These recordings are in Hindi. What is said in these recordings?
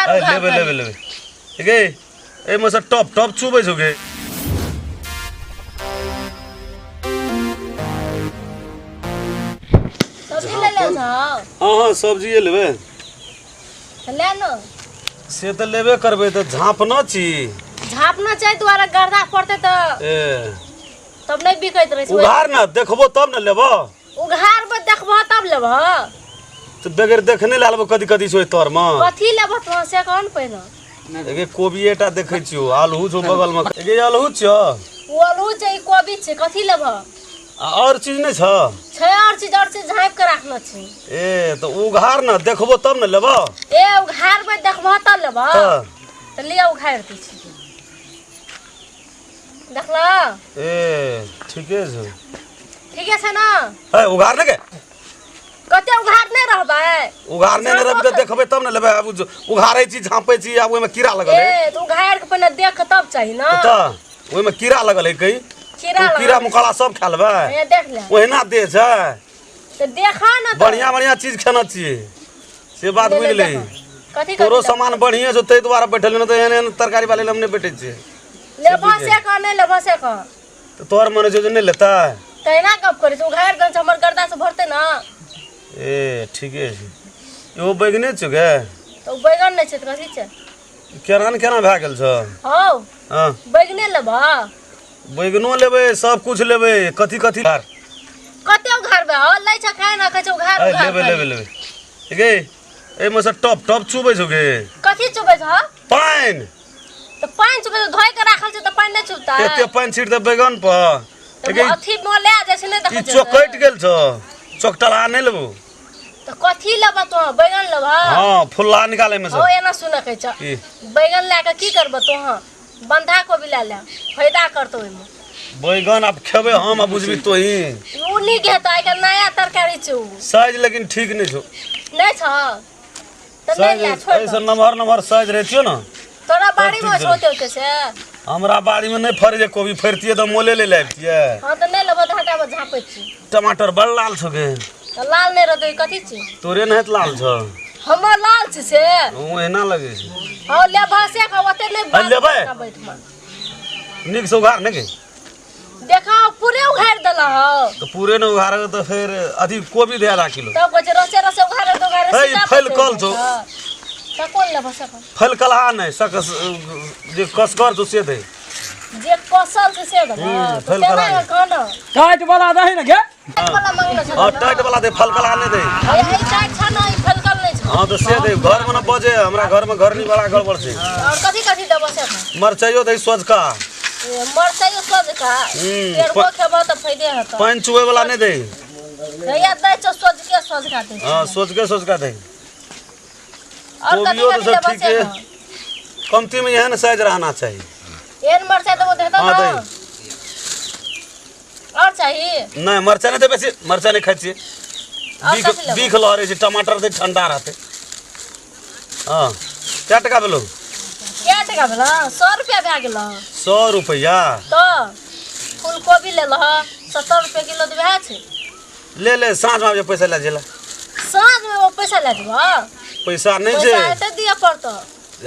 उघार उघार लेबे ठीक है ए मसे टॉप टॉप चुबै छगे सब्जी ले ले छ हां सब्जी लेबे ले न से त लेबे करबे त झाँप न छी झाँप न चाहि द्वारा गर्दा पड़ते त ए तब नहीं बिकैत रहे छै उघार न देखबो तब न लेबो उघार में देखबो तब लेबो तो बगैर देखने लालबो कदी कदी सोय तोर म कथी लेबो तो से कौन पहिनो एगे कोबिएटा देखै छियो आलू जो बगल में एगे आलू छ वो आलू छै कोबी छै कथी लेबो और चीज नहीं छ और चीज झाँप के रखना छै ए तो उघार न देखबो तब न लेबो ए उघार में देखबो तब लेबो त लिया उघार दै छी देखला ए ठीके छ ठीके छै न ए उघार न के कते उघार नहीं रहबे उघार नहीं रहबे त देखबे तब न लेबे अब उघारै छी झाँपै छी अब ओइ में कीड़ा लगल है ए तो उघार के पहले देख तब चाहिए ना त ओइ में कीड़ा लगल है कई कीड़ा मकोड़ा सब खा लेबे ए देख ले ओहिना दे छै तो देखा ना बढ़िया बढ़िया चीज खाना चाहिए से बात बुझ ले कथी तोरो सामान बढ़िया जो तै द्वारा बैठल न त एहन तरकारी वाले हमने बैठे छै लेबो से का नहीं लेबो से का तो तोर मन जो नहीं लेता तैना कब करे छै उघार गन हमर गर्दा से भरते ना ए ठीके छै यो बैगने छ गे तो बैगन नहीं छै त कथी छै केना भए गेल छ हौ हां बैगने लेबो बैगनो लेबे सब कुछ लेबे कथी कथी कते उघार बे हो लै छ खाए ना कहै छै उघार उघार लेबे ठीक है ए मसे टॉप टॉप चुबै छ गे कथी चुबै छ पाइन तो पाइन चुबै धोइ के राखल छै त पाइन नहीं चुबता एते पाइन छीट दे बैगन पर अथी में ले जाय छै नहीं ई देखै छै चोकट गेल छ चोकटला नहीं लेबो तो कथी लेबो तो बैगन लेबो हां फुल्ला निकाले में से ओ एना सुन कहै छ बैगन ला के की करबो तो हां बंधा कोबी ला ले फायदा करतो ओइ में बैगन अब खेबे हम अब बुझबी तो ही उनी के त आइ नया तरकारी छ साइज लेकिन ठीक नहीं छ नहीं छ त नहीं ला छोड़ ऐसे नमहर साइज रहतियो ना तोरा बाड़ी में होते होते से हमरा बाड़ी में नहीं फरे जे कोबी फरतिए तो मोले ले लेबतिए हां त नहीं लेबो घाटा में झापै छी टमाटर बड़ लाल छ गे त लाल नहीं रहतै कथी छी तोरे नहीं लाल छ हमर लाल छी से ओ एना लगे छै हां लेबो से का ओते नहीं लेबै निक से उघार नहीं गे देखा पूरे उघार देला हो तो पूरे न उघार तो फिर अथी कोबी दे आधा किलो तब कुछ रसे रसे उघार दो उघार ए फल कल छ त कोन लेबो से फल कलहा नहीं सकस जे कसकर तो से दे जे कसल से दे फल कलहा खाना टाइट वाला दही ना के वाला मांगना छ हां टाइट वाला दे फल कलहा नहीं दे ए टाइट छ न ई फल कल नहीं छ हां तो से दे घर में न बजे हमरा घर में घरनी वाला गड़बड़ छै और कथी कथी देबो से मरचाइयो दे सोचका मरचाइयो सोच का केरबो खेबो त फायदे होता पानी चुए वाला नहीं दे या दे छ सोच का दे हां सोच का दे और कथी कोबियो तो कथी सब देबो ठीक से है कमती में यहन साइज रहना चाहिए एन मरचाइ देबो देता हां दे ना और चाहिए नहीं मरचा नहीं दे बेसी मरचा नहीं खाई छी बीख लहरे छी टमाटर दे ठंडा रहते हां क्या टका भेलो क्या टका भेला 100 रुपया भए गेल 100 रुपया तो फूल कोबी ले लह 70 रुपया किलो तो भए छै ले साँझ में जे पैसा ले जेला साँझ में वो पैसा ले देबो पैसा नहीं पैसा जे एते दिया पड़तो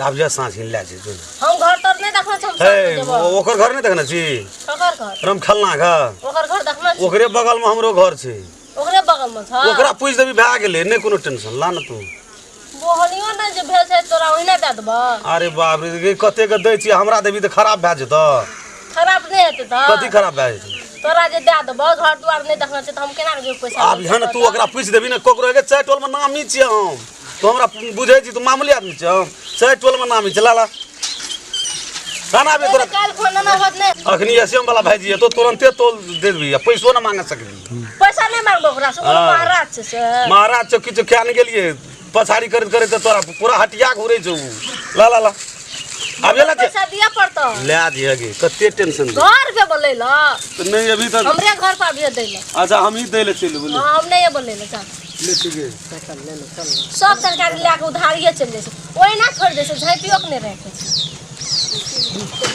अब जे साँझ हिल ले जे हम घर तर नहीं देखना छ हम हे साँझ देबो ओकर घर नहीं देखना छी ओकर घर रम खलना घर ओकर घर देखना छ ओकरे बगल में हमरो घर छै ओकरे बगल में छ ओकरा पूछ देबी भए गेलै नहीं कोनो टेंशन ला न तू बोहनियो न जे भेल छै तोरा ओहिना दे देबो अरे बाप रे कते के दै छी हमरा देबी त खराब भए जेतौ खराब नहीं हेतै त कथी खराब भए जेतौ तोरा जे दे देबो घर दुआर नहीं देखना छै त हम केना के पैसा आब यहाँ तू ओकरा पूछ देबी न कोकरो के चाय टोल में नामी छियै हम तो हमरा बुझै छी तू मामूली आदमी छै हम चाय टोल में नामी छै ला खाना भी तोरा काल खाना ना होत नहीं अखनी एसएम वाला भाईजी है तो तुरंते तोल दे देबी पैसो न मांगे सकबी पैसा नहीं मांगबो ओकरा से महाराज छै से महाराज चौ किछु खान गेलिए पछाड़ी करत करत तोरा पूरा हटिया घुरे छौ ला अब एला पैसा दिया पड़तो ले दिए गे कते टेंशन घर पे बोले ला तो नहीं अभी तक हमरे घर पर भेज दे ला अच्छा हम ही दे ले चल बोले हां हम नहीं बोले ला चल ले ठीक है सब तरकारी ला के उधारिये चल जाय छै ओहिना छोड़ दे छै झाइपियो के नहीं रखे छै